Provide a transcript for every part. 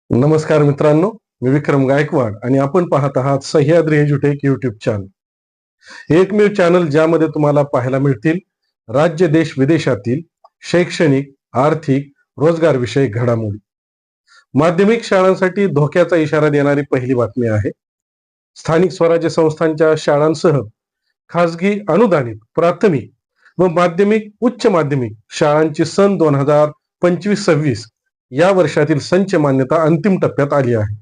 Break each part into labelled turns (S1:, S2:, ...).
S1: नमस्कार मित्रांनो, मी विक्रम गायकवाड आणि आपण पाहत आहात सह्याद्री एज्युटेक युट्यूब चॅनल. एकमेव चॅनल ज्यामध्ये तुम्हाला पाहायला मिळतील राज्य देश विदेशातील शैक्षणिक, आर्थिक, रोजगार विषयक घडामोडी. माध्यमिक शाळांसाठी धोक्याचा इशारा देणारी पहिली बातमी आहे. स्थानिक स्वराज्य संस्थांच्या शाळांसह खासगी अनुदानित प्राथमिक व माध्यमिक उच्च माध्यमिक शाळांची सन 2025-26 या वर्षातील संच मान्यता अंतिम टप्प्यात आली आहे.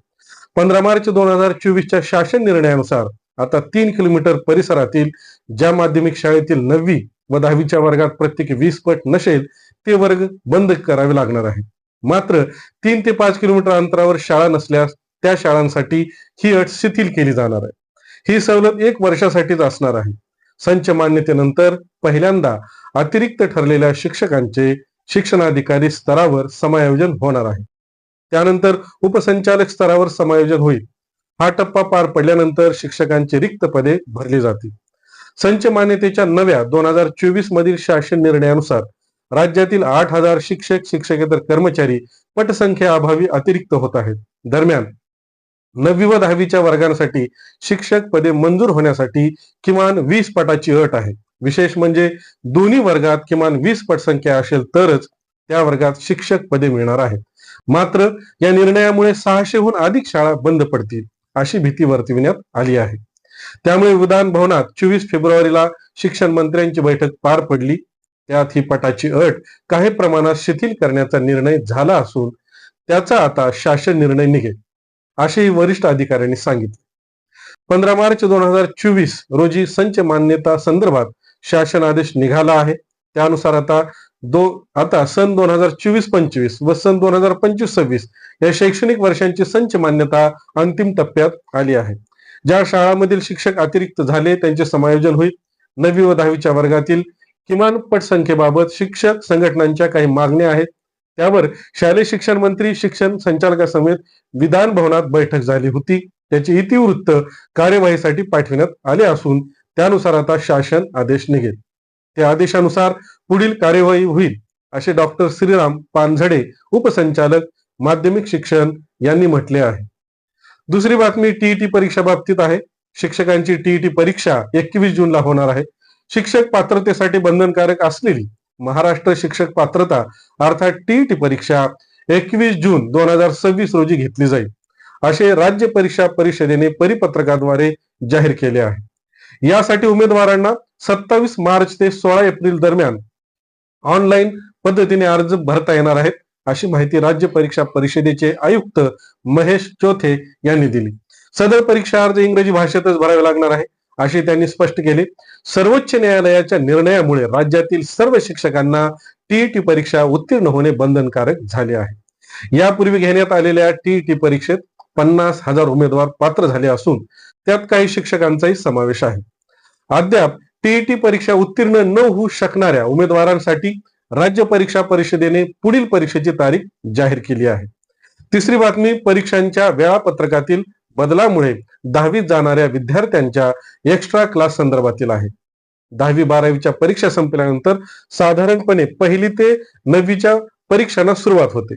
S1: 15 मार्च 2024च्या शासन निर्णयानुसार आता 3 किलोमीटर परिसरातील ज्या माध्यमिक शाळेतील 9वी व 10वीच्या वर्गात प्रत्येकी 20 पट नसेल ते वर्ग बंद करावे लागणार आहे. मात्र 3 ते 5 किलोमीटर अंतरावर शाळा नसल्यास त्या शाळांसाठी ही अट शिथिल केली जाणार आहे. ही सवलत 1 वर्षासाठीच असणार आहे. संच मान्यतेनंतर पहिल्यांदा अतिरिक्त ठरलेल्या शिक्षकांचे शिक्षणाधिकारी स्तरावर समायोजन होणार आहे. त्यानंतर उपसंचालक स्तरावर समायोजन होईल. हा टप्पा पार पडल्यानंतर शिक्षकांची रिक्त पदे भरली जातील. संच मान्यतेच्या नव्या 2024 मधील शासन निर्णयानुसार राज्यातील 8,000 शिक्षक शिक्षकेतर कर्मचारी पटसंख्या अभावी अतिरिक्त होत आहेत. दरम्यान 9वी व 10वीच्या वर्गांसाठी शिक्षक पदे मंजूर होण्यासाठी किमान 20 पटाची अट आहे. विशेष म्हणजे दोन्ही वर्गात किमान 20 पटसंख्या असेल तरच त्या वर्गात शिक्षक पदे मिळणार आहेत. मात्र या निर्णयामुळे 600हून अधिक शाळा बंद पडतील अशी भीती वर्तविण्यात आली आहे. त्यामुळे विधान भवनात 24 फेब्रुवारीला शिक्षण मंत्र्यांची बैठक पार पडली. त्यात ही पटाची अट काही प्रमाणात शिथिल करण्याचा निर्णय झाला असून त्याचा आता शासन निर्णय निघेल असेही वरिष्ठ अधिकाऱ्यांनी सांगितले. 15 मार्च 2024 रोजी संच मान्यता संदर्भात शासन आदेश निघाला आहे. त्यानुसार आता सन 2024-25 व सन 2025-26 या शैक्षणिक वर्षांची संच मान्यता अंतिम टप्प्यात आली आहे. ज्या शाळांमधील शिक्षक अतिरिक्त झाले त्यांचे समायोजन होईल. 9वी व 10वीच्या वर्गातील किमान पटसंख्येबाबत शिक्षक संघटनांच्या काही मागण्या आहेत. त्यावर शालेय शिक्षण मंत्री शिक्षण संचालकासमेत विधान भवनात बैठक झाली होती. त्याचे इतिवृत्त कार्यवाहीसाठी पाठविण्यात आले असून त्यानुसार आता शासन आदेश निघेल. त्या आदेशानुसार पुढील कार्यवाही होईल असे डॉक्टर श्रीराम पानझडे उपसंचालक माध्यमिक शिक्षण यांनी म्हटले आहे. दुसरी बातमी टीईटी परीक्षा बाबतीत आहे. शिक्षकांची टीईटी परीक्षा 21 जूनला होणार आहे. शिक्षक पात्रतेसाठी बंधनकारक असलेली महाराष्ट्र शिक्षक पात्रता अर्थात टीईटी परीक्षा 21 जून 2026 रोजी घेतली जाईल असे राज्य परीक्षा परिषदेने परिपत्रकाद्वारे जाहीर केले आहे. यासाठी उमेदवारांना 27 मार्च ते 16 एप्रिल दरम्यान ऑनलाईन पद्धतीने अर्ज भरता येणार आहेत अशी माहिती राज्य परीक्षा परिषदेचे आयुक्त महेश चोथे यांनी दिली. सदर परीक्षा अर्ज इंग्रजी भाषेतच भरावे लागणार आहे असे त्यांनी स्पष्ट केले. सर्वोच्च न्यायालयाच्या निर्णयामुळे राज्यातील सर्व शिक्षकांना टीईटी परीक्षा उत्तीर्ण होणे बंधनकारक झाले आहे. यापूर्वी घेण्यात आलेल्या टीईटी परीक्षेत 50,000 उमेदवार पात्र झाले असून त्यात काही शिक्षकांचाही समावेश आहे. अद्याप टीईटी परीक्षा उत्तीर्ण न होऊ शकणाऱ्या उमेदवारांसाठी राज्य परीक्षा परिषदेने पुढील परीक्षेची तारीख जाहीर केली आहे. तिसरी बातमी परीक्षांच्या वेळापत्रकातील बदलामुळे 10वीत जाणाऱ्या विद्यार्थ्यांच्या एक्स्ट्रा क्लास संदर्भातील आहे. 10वी-12वीच्या परीक्षा संपल्यानंतर साधारणपणे 1ली ते 9वीच्या परीक्षांना सुरुवात होते.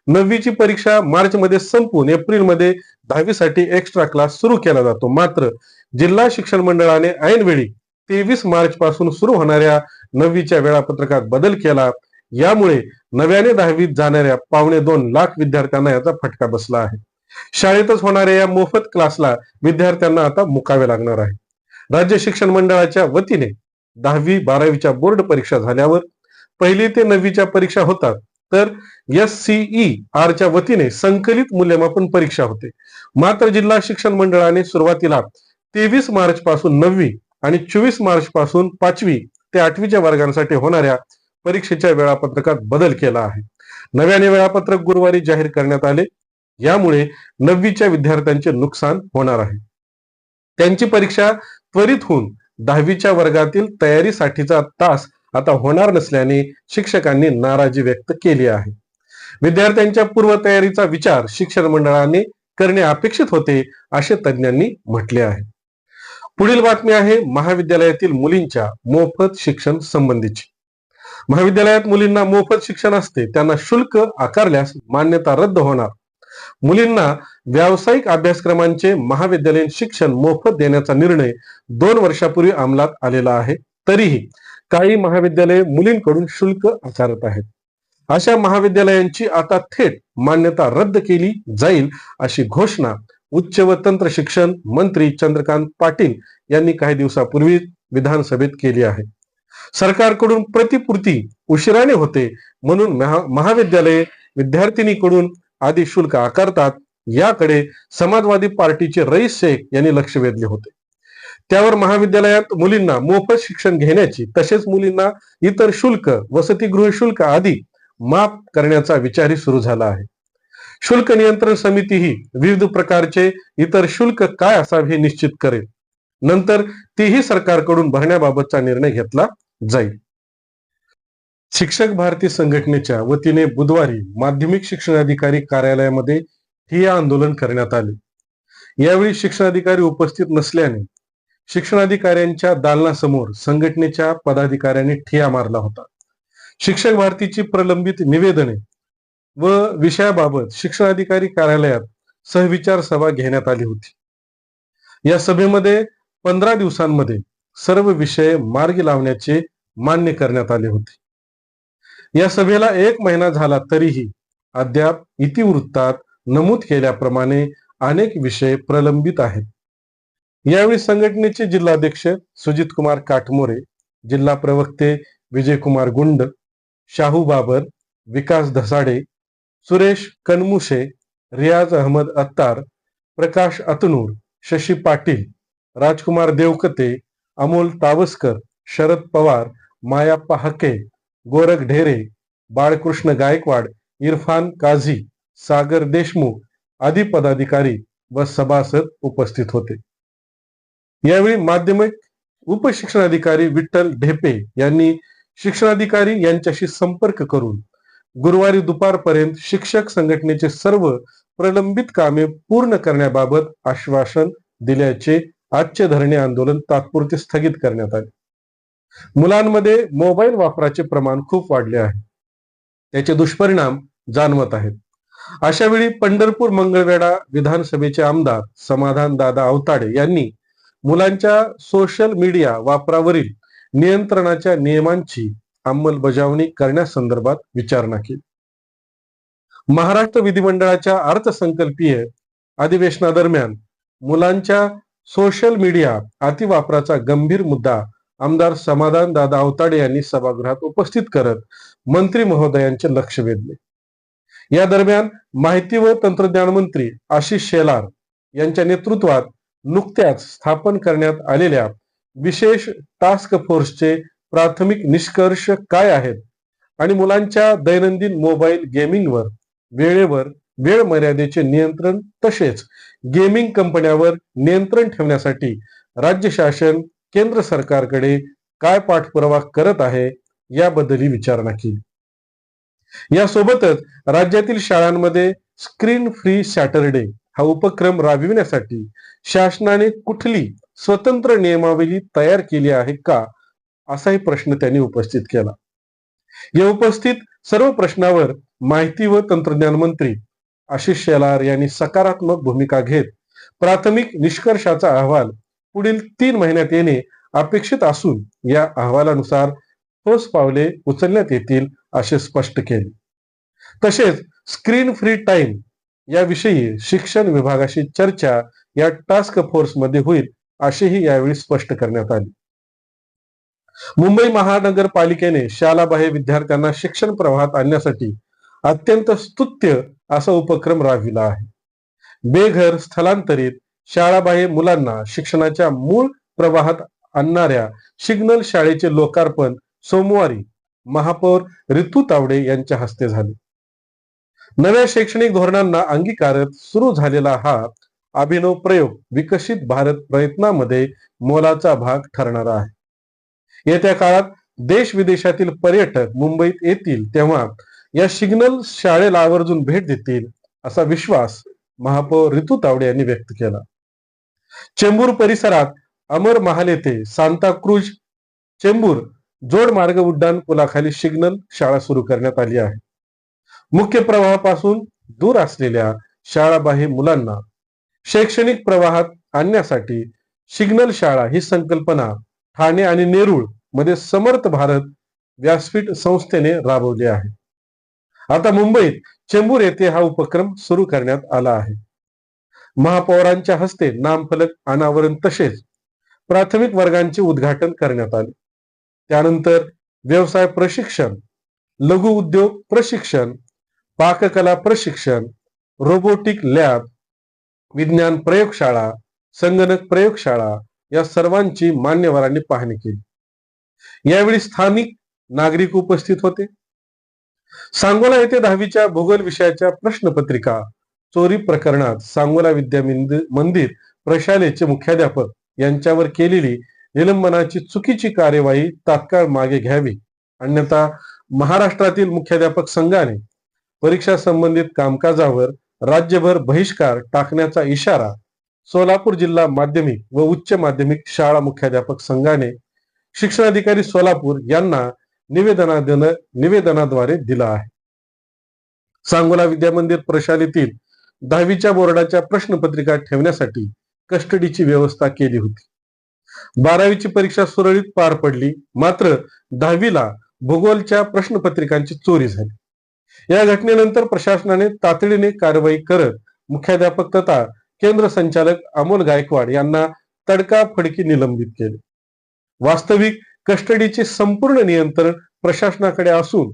S1: 9वीची परीक्षा मार्च मध्ये संपून एप्रिलमध्ये 10वीसाठी एक्स्ट्रा क्लास सुरू केला जातो. मात्र जिल्हा शिक्षण मंडळाने ऐनवेळी 23 मार्च पासून सुरू होणाऱ्या 9वीच्या वेळापत्रकात बदल केला. यामुळे नव्याने 10वीत जाणाऱ्या 2.25 लाख विद्यार्थ्यांना याचा फटका बसला आहे. शाळेतच होणाऱ्या या मोफत क्लासला विद्यार्थ्यांना आता मुकावे लागणार आहे. राज्य शिक्षण मंडळाच्या वतीने 10वी-12वीच्या बोर्ड परीक्षा झाल्यावर 1ली ते 9वीच्या परीक्षा होतात तर SCERच्या वतीने संकलित मूल्यमापन परीक्षा होते. मात्र जिल्हा शिक्षण मंडळाने सुरुवातीला 23 मार्च पासून 9वी आणि 24 मार्च पासून 5वी ते 8वीच्या वर्गांसाठी होणाऱ्या परीक्षेच्या वेळापत्रकात बदल केला आहे. नव्याने वेळापत्रक गुरुवारी जाहीर करण्यात आले. यामुळे 9वीच्या विद्यार्थ्यांचे नुकसान होणार आहे. त्यांची परीक्षा त्वरित होऊन 10वीच्या वर्गातील तयारीसाठीचा तास आता होणार नसल्याने शिक्षकांनी नाराजी व्यक्त केली आहे. विद्यार्थ्यांच्या पूर्वतयारीचा विचार शिक्षण मंडळाने करणे अपेक्षित होते असे तज्ज्ञांनी म्हटले आहे. पुढील बातमी आहे महाविद्यालयातील मुलींच्या मोफत शिक्षण संबंधीची. महाविद्यालयात मुलींना मोफत शिक्षण असते त्यांना शुल्क आकारल्यास मान्यता रद्द होणार मुलींना व्यावसायिक अभ्यासक्रमांचे महाविद्यालयीन शिक्षण मोफत देण्याचा निर्णय 2 वर्षापूर्वी अंमलात आलेला आहे. तरीही काही महाविद्यालये मुलींकडून शुल्क आकारत आहेत. अशा महाविद्यालयांची आता थेट मान्यता रद्द केली जाईल अशी घोषणा उच्च व तंत्र शिक्षण मंत्री चंद्रकांत पाटील यांनी काही दिवसापूर्वी विधानसभेत केली आहे. सरकारकडून प्रतिपूर्ती उशिराने होते म्हणून महाविद्यालये विद्यार्थिनीकडून आधी शुल्क आकारतात, याकडे समाजवादी पार्टीचे रईस शेख यांनी लक्ष वेधले होते. त्यावर महाविद्यालयात मुलींना मोफत शिक्षण घेण्याची तसेच मुलींना इतर शुल्क वसतिगृह शुल्क आदी माफ करण्याचा विचारही सुरू झाला आहे. शुल्क नियंत्रण समिती ही विविध प्रकारचे इतर शुल्क काय असावे हे निश्चित करेल. नंतर तीही सरकारकडून भरण्याबाबतचा निर्णय घेतला जाईल. शिक्षक भारती संघटनेच्या वतीने बुधवारी माध्यमिक शिक्षणाधिकारी कार्यालयामध्ये ठिय्या आंदोलन करण्यात आले. यावेळी शिक्षणाधिकारी उपस्थित नसल्याने शिक्षणाधिकाऱ्यांच्या दालनासमोर संघटनेच्या पदाधिकाऱ्यांनी ठिय्या मारला होता. शिक्षक भारतीची प्रलंबित निवेदने व विषयाबाबत शिक्षणाधिकारी कार्यालयात सहविचार सभा घेण्यात आली होती. या सभेमध्ये 15 दिवसांमध्ये सर्व विषय मार्गी लावण्याचे मान्य करण्यात आले होते. या सभेला 1 महिना झाला तरीही अद्याप इतिवृत्तात नमूद केल्याप्रमाणे अनेक विषय प्रलंबित आहेत. यावेळी संघटनेचे जिल्हाध्यक्ष सुजित कुमार काटमोरे, जिल्हा प्रवक्ते विजयकुमार गुंड, शाहू बाबर, विकास धसाडे, सुरेश कनमुशे, रियाज अहमद अत्तार, प्रकाश अतनूर, शशी पाटील, राजकुमार देवकते, अमोल तावस्कर, शरद पवार, मायाप्पा हके, गोरख ढेरे, बाळकृष्ण गायकवाड, इरफान काझी, सागर देशमुख आदी पदाधिकारी व सभासद उपस्थित होते. यावेळी माध्यमिक उपशिक्षणाधिकारी विठ्ठल ढेपे यांनी शिक्षणाधिकारी यांच्याशी संपर्क करून गुरुवारी दुपारपर्यंत शिक्षक संघटनेचे सर्व प्रलंबित कामे पूर्ण करण्याबाबत आश्वासन दिल्याचे आजचे धरणे आंदोलन तात्पुरते स्थगित करण्यात आले. मुलांमध्ये मोबाईल वापराचे प्रमाण खूप वाढले आहे. त्याचे दुष्परिणाम जाणवत आहेत. अशा वेळी पंढरपूर मंगळवेढा विधानसभेचे आमदार समाधान दादा अवताडे यांनी मुलांच्या सोशल मीडिया वापरावरील नियंत्रणाच्या नियमांची अंमलबजावणी करण्यासंदर्भात विचारणा केली. महाराष्ट्र विधिमंडळाच्या अर्थसंकल्पीय अधिवेशनादरम्यान मुलांच्या सोशल मीडिया अतिवापराचा गंभीर मुद्दा आमदार समाधान दादा अवताडे यांनी सभागृहात उपस्थित करत मंत्री महोदयांचे लक्ष वेधले. या दरम्यान माहिती व तंत्रज्ञान मंत्री आशिष शेलार यांच्या नेतृत्वात नुकत्याच स्थापन करण्यात आलेल्या विशेष टास्क फोर्सचे प्राथमिक निष्कर्ष काय आहेत आणि मुलांच्या दैनंदिन मोबाईल गेमिंगवर वेळेवर वेळ मर्यादेचे नियंत्रण तसेच गेमिंग कंपन्यांवर नियंत्रण ठेवण्यासाठी राज्य शासन केंद्र सरकारकडे काय पाठपुरावा करत आहे याबद्दलही विचारणा केली. यासोबतच राज्यातील शाळांमध्ये स्क्रीन फ्री सॅटरडे हा उपक्रम राबविण्यासाठी शासनाने कुठली स्वतंत्र नियमावली तयार केली आहे का असाही प्रश्न त्यांनी उपस्थित केला. या उपस्थित सर्व प्रश्नावर माहिती व तंत्रज्ञान मंत्री आशिष शेलार यांनी सकारात्मक भूमिका घेत प्राथमिक निष्कर्षाचा अहवाल पुढील 3 महिन्यात येणे अपेक्षित असून या अहवालानुसार ठोस पावले उचलण्यात येतील असे स्पष्ट केले. तसेच स्क्रीन फ्री टाइम याविषयी शिक्षण विभागाशी चर्चा या टास्क फोर्स मध्ये होईल असेही यावेळी स्पष्ट करण्यात आले. मुंबई महानगरपालिकेने शाळाबाह्य विद्यार्थ्यांना शिक्षण प्रवाहात आणण्यासाठी अत्यंत स्तुत्य असा उपक्रम राबविला आहे. बेघर स्थलांतरित शाळाबाह्य मुलांना शिक्षणाच्या मूळ प्रवाहात आणणाऱ्या सिग्नल शाळेचे लोकार्पण सोमवारी महापौर रितू तावडे यांच्या हस्ते झाले. नव्या शैक्षणिक धोरणांना अंगीकारत सुरू झालेला हा अभिनव प्रयोग विकसित भारत प्रयत्नामध्ये मोलाचा भाग ठरणार आहे. येत्या काळात देश विदेशातील पर्यटक मुंबईत येतील तेव्हा या सिग्नल शाळेला आवर्जून भेट देतील असा विश्वास महापौर रितू तावडे यांनी व्यक्त केला. चेंबूर परिसरात अमर महाल येथे सांताक्रूज चेंबूर जोड मार्ग उड्डाण पुलाखाली सिग्नल शाळा सुरू करण्यात आली आहे. मुख्य प्रवाहापासून दूर असलेल्या शाळाबाह्य मुलांना शैक्षणिक प्रवाहात आणण्यासाठी सिग्नल शाळा ही संकल्पना ठाणे आणि नेरूळ मध्ये समर्थ भारत व्यासपीठ संस्थेने राबवली आहे. आता मुंबईत चेंबूर येथे हा उपक्रम सुरू करण्यात आला आहे. महापौरांच्या हस्ते नामफलक अनावरण तसेच प्राथमिक वर्गांचे उद्घाटन करण्यात आले. त्यानंतर व्यवसाय प्रशिक्षण, लघु उद्योग प्रशिक्षण, पाककला प्रशिक्षण, रोबोटिक लॅब, विज्ञान प्रयोगशाळा, संगणक प्रयोगशाळा या सर्वांची मान्यवरांनी पाहणी केली. यावेळी स्थानिक नागरिक उपस्थित होते. सांगोला येथे 10वीच्या भूगोल विषयाच्या प्रश्नपत्रिका चोरी प्रकरणात सांगोला विद्या मंदिर प्रशालेचे मुख्याध्यापक यांच्यावर केलेली निलंबनाची चुकीची कार्यवाही तात्काळ मागे घ्यावी, अन्यथा महाराष्ट्रातील मुख्याध्यापक संघाने परीक्षा संबंधित कामकाजावर राज्यभर बहिष्कार टाकण्याचा इशारा सोलापूर जिल्हा माध्यमिक व उच्च माध्यमिक शाळा मुख्याध्यापक संघाने शिक्षणाधिकारी सोलापूर यांना निवेदनाद्वारे दिला आहे. सांगोला विद्यामंदिर प्रशालेतील 10वीच्या बोर्डाच्या प्रश्नपत्रिका ठेवण्यासाठी कस्टडीची व्यवस्था केली होती. 12वीची परीक्षा सुरळीत पार पडली, मात्र 10वीला भूगोलच्या प्रश्नपत्रिकांची चोरी झाली. या घटनेनंतर प्रशासनाने तातडीने कारवाई करत मुख्याध्यापक तथा केंद्र संचालक अमोल गायकवाड यांना तडकाफडकी निलंबित केले. वास्तविक कस्टडीचे संपूर्ण नियंत्रण प्रशासनाकडे असून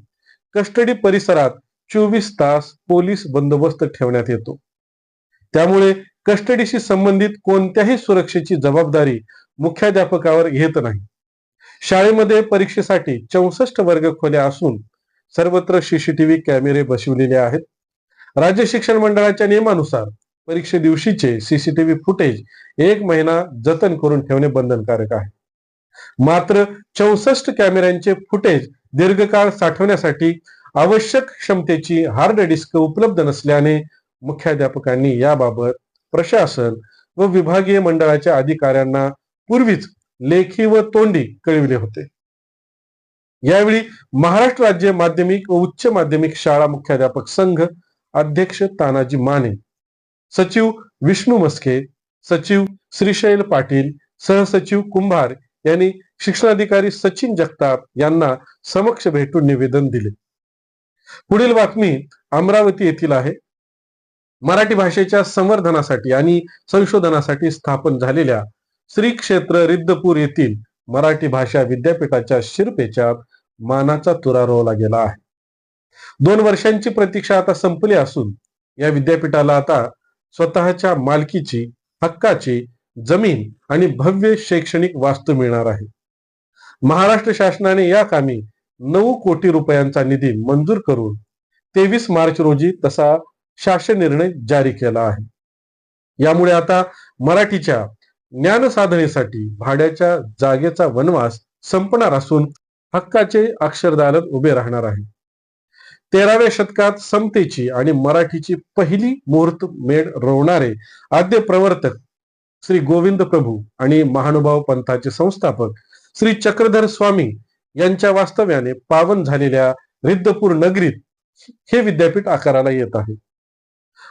S1: कस्टडी परिसरात 24 तास पोलीस बंदोबस्त ठेवण्यात येतो. त्यामुळे कस्टडीशी संबंधित कोणत्याही सुरक्षेची जबाबदारी मुख्याध्यापकावर येत नाही. शाळेमध्ये परीक्षेसाठी 64 वर्ग खोल्या असून सर्वत्र सीसीटीव्ही कॅमेरे बसविलेले आहेत. राज्य शिक्षण मंडळाच्या नियमानुसार परीक्षे दिवशीचे सीसीटीव्ही फुटेज 1 महिना जतन करून ठेवणे बंधनकारक आहे. मात्र 64 कॅमेऱ्यांचे फुटेज दीर्घकाळ साठवण्यासाठी आवश्यक क्षमतेची हार्ड डिस्क उपलब्ध नसल्याने मुख्याध्यापकांनी याबाबत प्रशासन व विभागीय मंडळाच्या अधिकाऱ्यांना पूर्वीच लेखी व तोंडी कळविले होते. यावेळी महाराष्ट्र राज्य माध्यमिक व उच्च माध्यमिक शाळा मुख्याध्यापक संघ अध्यक्ष तानाजी माने, सचिव विष्णू मस्के, सचिव श्रीशैल पाटील, सहसचिव कुंभार यांनी शिक्षणाधिकारी सचिन जगताप यांना समक्ष भेटून निवेदन दिले. पुढील बातमी अमरावती येथील आहे. मराठी भाषेच्या संवर्धनासाठी आणि संशोधनासाठी स्थापन झालेल्या श्री क्षेत्र रिद्धपूर येथील मराठी भाषा विद्यापीठाच्या शिरपेचात मानाचा तुरा रोवला गेला आहे. 2 वर्षांची प्रतीक्षा आता संपली असून या विद्यापीठाला आता स्वतःच्या मालकीची हक्काची जमीन आणि भव्य शैक्षणिक वास्तू मिळणार आहे. महाराष्ट्र शासनाने या कामी 9 कोटी रुपयांचा निधी मंजूर करून 23 मार्च रोजी तसा शासन निर्णय जारी केला आहे. यामुळे आता मराठीच्या ज्ञान साधनेसाठी भाड्याच्या जागेचा वनवास संपणार असून हक्काचे अक्षरदालन उभे राहणार आहे. 13व्या शतकात समतेची आणि मराठीची पहिली मुहूर्त मेढ रोवणारे आद्य प्रवर्तक श्री गोविंद प्रभू आणि महानुभाव पंथाचे संस्थापक श्री चक्रधर स्वामी यांच्या वास्तव्याने पावन झालेल्या रिद्धपूर नगरीत हे विद्यापीठ आकाराला येत आहे.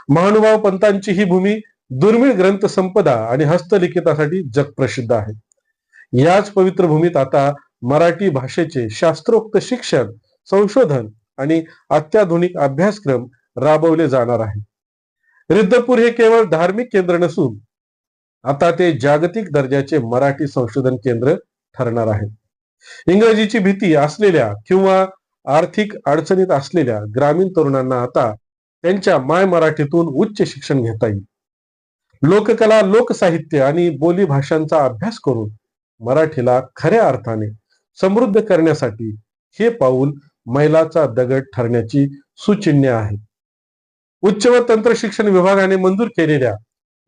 S1: महानुभाव पंथांची ही भूमी दुर्मिळ ग्रंथ संपदा आणि हस्तलिखितासाठी जगप्रसिद्ध आहे. याच पवित्र भूमीत आता मराठी भाषेचे शास्त्रोक्त शिक्षण, संशोधन आणि अत्याधुनिक अभ्यासक्रम राबवले जाणार आहे. रिद्धपूर हे केवळ धार्मिक केंद्र नसून आता ते जागतिक दर्जाचे मराठी संशोधन केंद्र ठरणार आहे. इंग्रजीची भीती असलेल्या किंवा आर्थिक अडचणीत असलेल्या ग्रामीण तरुणांना आता त्यांच्या माय मराठीतून उच्च शिक्षण घेता येईल. लोककला, लोकसाहित्य आणि बोली भाषांचा अभ्यास करून मराठीला खऱ्या अर्थाने समृद्ध करण्यासाठी हे पाऊल मैलाचा दगड ठरण्याची सुचिन्हे आहे. उच्च व तंत्र शिक्षण विभागाने मंजूर केलेल्या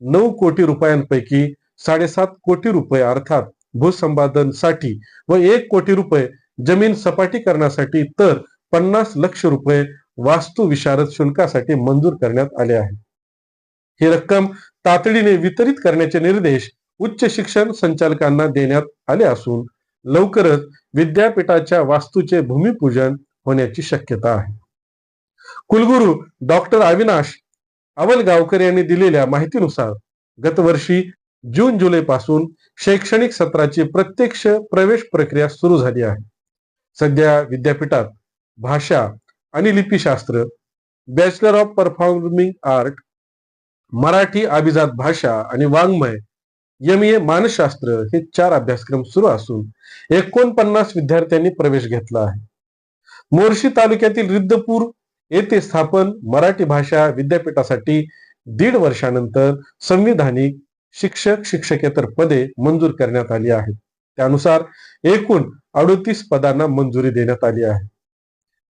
S1: 9 कोटी रुपयांपैकी 7.5 कोटी रुपये अर्थात भूसंपादनसाठी व 1 कोटी रुपये जमीन सपाटीकरणासाठी तर 50 लाख रुपये वास्तू विशारद शुल्कासाठी मंजूर करण्यात आले आहे. ही रक्कम तातडीने वितरित करण्याचे निर्देश उच्च शिक्षण संचालकांना देण्यात आले असून लवकरच विद्यापीठाच्या वास्तूचे भूमिपूजन होण्याची शक्यता आहे. कुलगुरू डॉक्टर अविनाश अवल गावकर यांनी दिलेल्या माहितीनुसार गतवर्षी जून जुलै पासून शैक्षणिक सत्राची प्रत्यक्ष प्रवेश प्रक्रिया सुरू झाली आहे. सध्या विद्यापीठात भाषा आणि लिपीशास्त्र, bachelor of performing art, Marathi अभिजात भाषा आणि वाङ्मय, MA मानसशास्त्र हे 4 अभ्यासक्रम सुरू असून 49 विद्यार्थ्यांनी प्रवेश घेतला आहे. मोर्शी तालुक्यातील रिद्धपूर येथे स्थापन मराठी भाषा विद्यापीठासाठी 1.5 वर्षानंतर संविधानिक शिक्षक शिक्षकेतर पदे मंजूर करण्यात आली आहेत. त्यानुसार एकूण 38 पदांना मंजुरी देण्यात आली आहे.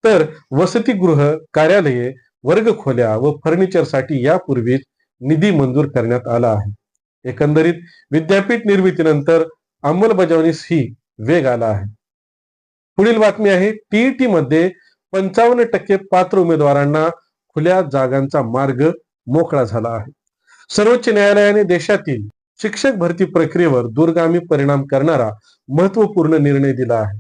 S1: तर वसतिगृह, कार्यालये, वर्गखोल्या व फर्निचरसाठी यापूर्वीच निधी मंजूर करण्यात आला आहे. एकंदरीत विद्यापीठ निर्मितीनंतर अंमलबजावणीसही वेग आला आहे. पुढील बातमी आहे, TET मध्ये 55% पात्र उमेदवारांना खुल्या जागांचा मार्ग मोकळा झाला आहे. सर्वोच्च न्यायालयाने देशातील शिक्षक भरती प्रक्रियेवर दूरगामी परिणाम करणारा महत्वपूर्ण निर्णय दिला आहे.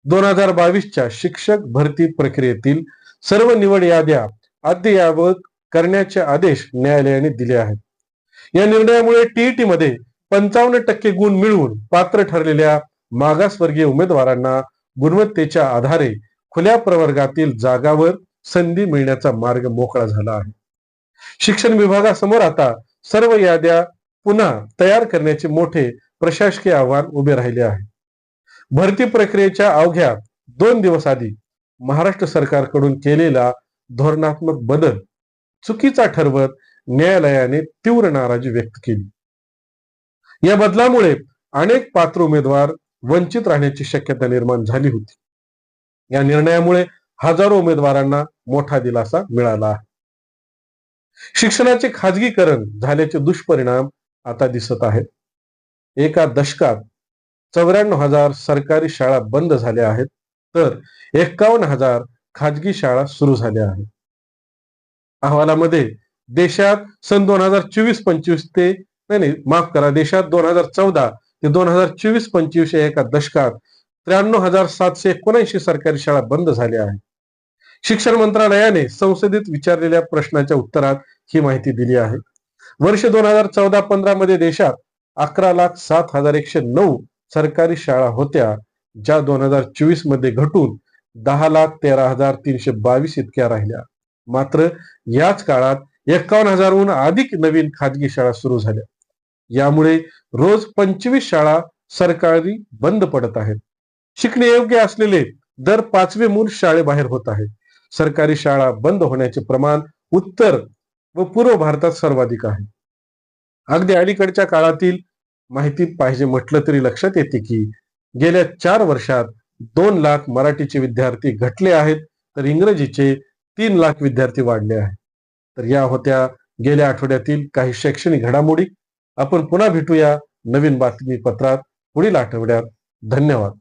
S1: 2022च्या शिक्षक भरती प्रक्रियेतील सर्व निवड याद्या अद्ययावत करण्याचे आदेश न्यायालयाने दिले आहेत. या निर्णयामुळे TET मध्ये 55% गुण मिळवून पात्र ठरलेल्या मागासवर्गीय उमेदवारांना गुणवत्तेच्या आधारे खुल्या प्रवर्गातील जागावर संधी मिळण्याचा मार्ग मोकळा झाला आहे. शिक्षण विभागासमोर आता सर्व याद्या पुन्हा तयार करण्याचे मोठे प्रशासकीय आव्हान उभे राहिले आहे. भरती प्रक्रियेच्या अवघ्या 2 दिवस आधी महाराष्ट्र सरकारकडून केलेला धोरणात्मक बदल चुकीचा ठरवत न्यायालयाने तीव्र नाराजी व्यक्त केली. या बदलामुळे अनेक पात्र उमेदवार वंचित राहण्याची शक्यता निर्माण झाली होती. या निर्णयामुळे हजारो उमेदवारांना मोठा दिलासा मिळाला आहे. शिक्षणाचे खाजगीकरण झाल्याचे दुष्परिणाम आता दिसत आहेत. एका दशकात 94,000 सरकारी शाळा बंद झाल्या आहेत, तर 51,000 खाजगी शाळा सुरू झाल्या आहेत. अहवालामध्ये देशात सन 2024-25 ते देशात 2014 ते 2024-25 या एका दशकात 93,779 सरकारी शाळा बंद झाल्या आहेत. शिक्षण मंत्रालयाने संसदेत विचारलेल्या प्रश्नाच्या उत्तरात ही माहिती दिली आहे. वर्ष 2014-15 मध्ये देशात 11,07,109 सरकारी शाळा होत्या, ज्या 2024 मध्ये घटून 10,13,322 इतक्या राहिल्या. मात्र याच काळात 51,000हून अधिक नवीन खाजगी शाळा सुरू झाल्या. यामुळे रोज 25 शाळा सरकारी बंद पडत आहेत. शिकणे योग्य असलेले दर 5वे मूल शाळेबाहेर होत आहे. सरकारी शाळा बंद होण्याचे प्रमाण उत्तर व पूर्व भारतात सर्वाधिक आहे. अगदी अलीकडच्या काळातील माहिती पाहिजे म्हटलं तरी लक्षात येते की गेल्या 4 वर्षात 2 लाख मराठीचे विद्यार्थी घटले आहेत, तर इंग्रजीचे 3 लाख विद्यार्थी वाढले आहेत. तर या होत्या गेल्या आठवड्यातील काही शैक्षणिक घडामोडी. आपण पुन्हा भेटूया नवीन बातमीपत्रात पुढील आठवड्यात. धन्यवाद.